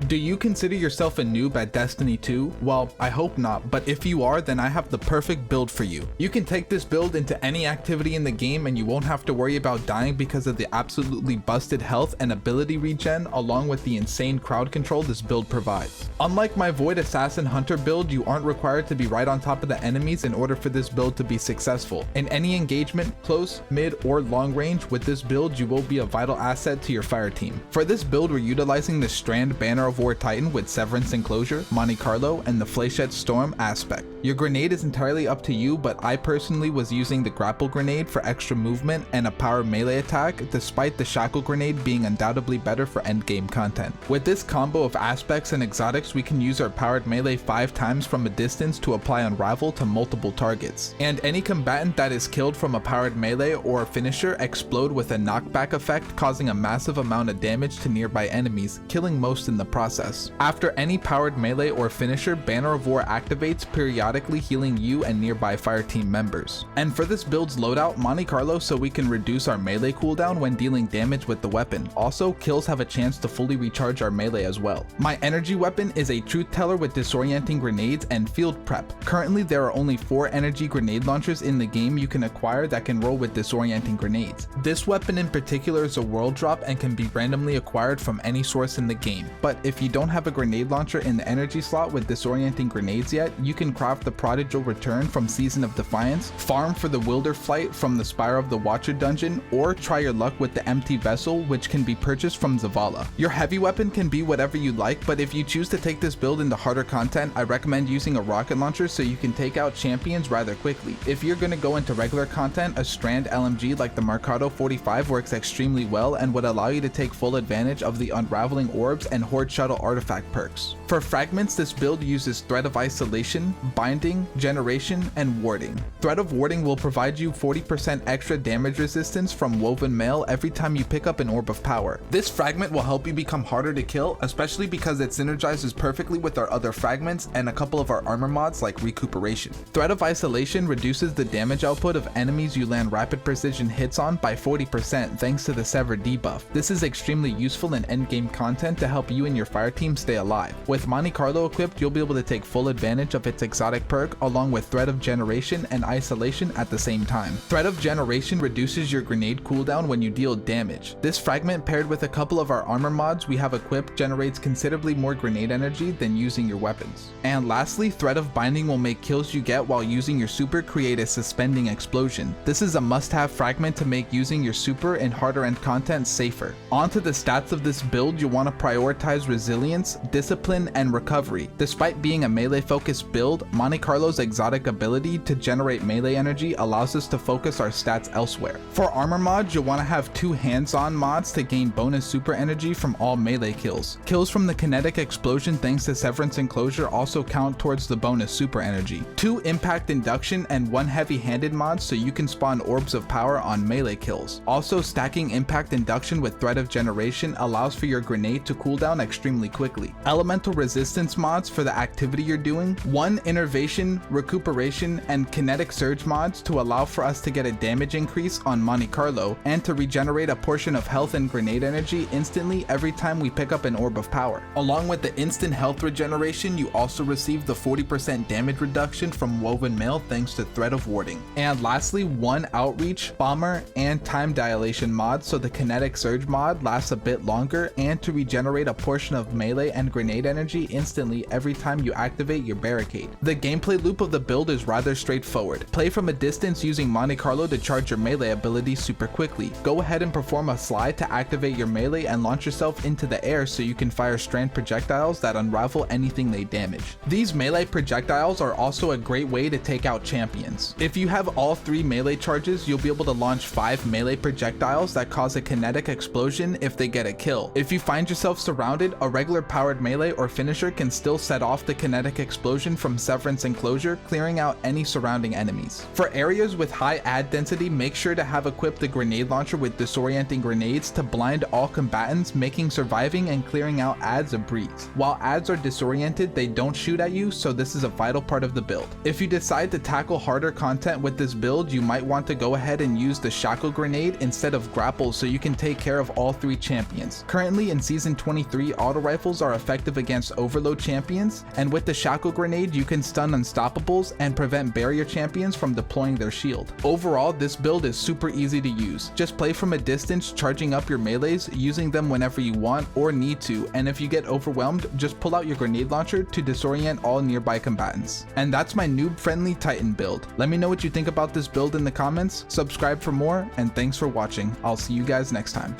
Do you consider yourself a noob at Destiny 2? Well, I hope not, but if you are, then I have the perfect build for you. You can take this build into any activity in the game and you won't have to worry about dying because of the absolutely busted health and ability regen, along with the insane crowd control this build provides. Unlike my Void Assassin Hunter build, you aren't required to be right on top of the enemies in order for this build to be successful. In any engagement, close, mid, or long range, with this build you will be a vital asset to your fire team. For this build, we're utilizing the Strand Banner of War Titan with Severance Enclosure, Monte Carlo, and the Fléchette Storm aspect. Your grenade is entirely up to you, but I personally was using the Grapple Grenade for extra movement and a power melee attack, despite the Shackle Grenade being undoubtedly better for endgame content. With this combo of aspects and exotics, we can use our powered melee 5 times from a distance to apply Unravel to multiple targets. And any combatant that is killed from a powered melee or finisher explode with a knockback effect, causing a massive amount of damage to nearby enemies, killing most in the process. After any powered melee or finisher, Banner of War activates, periodically healing you and nearby fire team members. And for this build's loadout, Monte Carlo, so we can reduce our melee cooldown when dealing damage with the weapon. Also, kills have a chance to fully recharge our melee as well. My energy weapon is a Truth Teller with disorienting grenades and field prep. Currently there are only 4 energy grenade launchers in the game you can acquire that can roll with disorienting grenades. This weapon in particular is a world drop and can be randomly acquired from any source in the game, but if you don't have a grenade launcher in the energy slot with disorienting grenades yet, you can craft the Prodigal Return from Season of Defiance, farm for the Wilder Flight from the Spire of the Watcher dungeon, or try your luck with the Empty Vessel, which can be purchased from Zavala. Your heavy weapon can be whatever you like, but if you choose to take this build into harder content, I recommend using a rocket launcher so you can take out champions rather quickly. If you're going to go into regular content, a Strand LMG like the Mercado 45 works extremely well and would allow you to take full advantage of the Unraveling Orbs and Horde Shuttle artifact perks. For fragments, this build uses Thread of Isolation, Binding, Generation, and Warding. Thread of Warding will provide you 40% extra damage resistance from Woven Mail every time you pick up an Orb of Power. This fragment will help you become harder to kill, especially because it synergizes perfectly with our other fragments and a couple of our armor mods like Recuperation. Thread of Isolation reduces the damage output of enemies you land rapid precision hits on by 40% thanks to the Sever debuff. This is extremely useful in endgame content to help you and your fire team stay alive. With Monte Carlo equipped, you'll be able to take full advantage of its exotic perk along with Thread of Generation and Isolation at the same time. Thread of Generation reduces your grenade cooldown when you deal damage. This fragment paired with a couple of our armor mods we have equipped generates considerably more grenade energy than using your weapons. And lastly, Thread of Binding will make kills you get while using your super create a suspending explosion. This is a must-have fragment to make using your super in harder end content safer. Onto the stats of this build, you'll want to prioritize resilience, discipline, and recovery. Despite being a melee focused build, Monte Carlo's exotic ability to generate melee energy allows us to focus our stats elsewhere. For armor mods, you'll want to have 2 hands-on mods to gain bonus super energy from all melee kills. Kills from the kinetic explosion thanks to Severance Enclosure also count towards the bonus super energy. 2 impact induction and 1 heavy-handed mods so you can spawn orbs of power on melee kills. Also, stacking impact induction with Thread of Generation allows for your grenade to cool down extremely quickly. Elemental resistance mods for the activity you're doing, 1 innervation, recuperation, and kinetic surge mods to allow for us to get a damage increase on Monte Carlo and to regenerate a portion of health and grenade energy instantly every time we pick up an orb of power. Along with the instant health regeneration, you also receive the 40% damage reduction from Woven Mail thanks to Thread of Warding. And lastly, 1 outreach, bomber, and time dilation mod so the kinetic surge mod lasts a bit longer and to regenerate a portion of melee and grenade energy instantly every time you activate your barricade. The gameplay loop of the build is rather straightforward. Play from a distance using Monte Carlo to charge your melee ability super quickly. Go ahead and perform a slide to activate your melee and launch yourself into the air so you can fire strand projectiles that unravel anything they damage. These melee projectiles are also a great way to take out champions. If you have all 3 melee charges, you'll be able to launch 5 melee projectiles that cause a kinetic explosion if they get a kill. If you find yourself surrounded, a regular powered melee or finisher can still set off the kinetic explosion from Severance Enclosure, clearing out any surrounding enemies. For areas with high ad density, make sure to have equipped the grenade launcher with disorienting grenades to blind all combatants, making surviving and clearing out ads a breeze. While ads are disoriented, they don't shoot at you, so this is a vital part of the build. If you decide to tackle harder content with this build, you might want to go ahead and use the Shackle Grenade instead of Grapple so you can take care of all 3 champions. Currently in Season 23, auto auto rifles are effective against overload champions, and with the shackle grenade you can stun unstoppables and prevent barrier champions from deploying their shield. Overall, this build is super easy to use. Just play from a distance, charging up your melees, using them whenever you want or need to, and if you get overwhelmed, just pull out your grenade launcher to disorient all nearby combatants. And that's my noob friendly Titan build. Let me know what you think about this build in the comments, subscribe for more, and thanks for watching. I'll see you guys next time.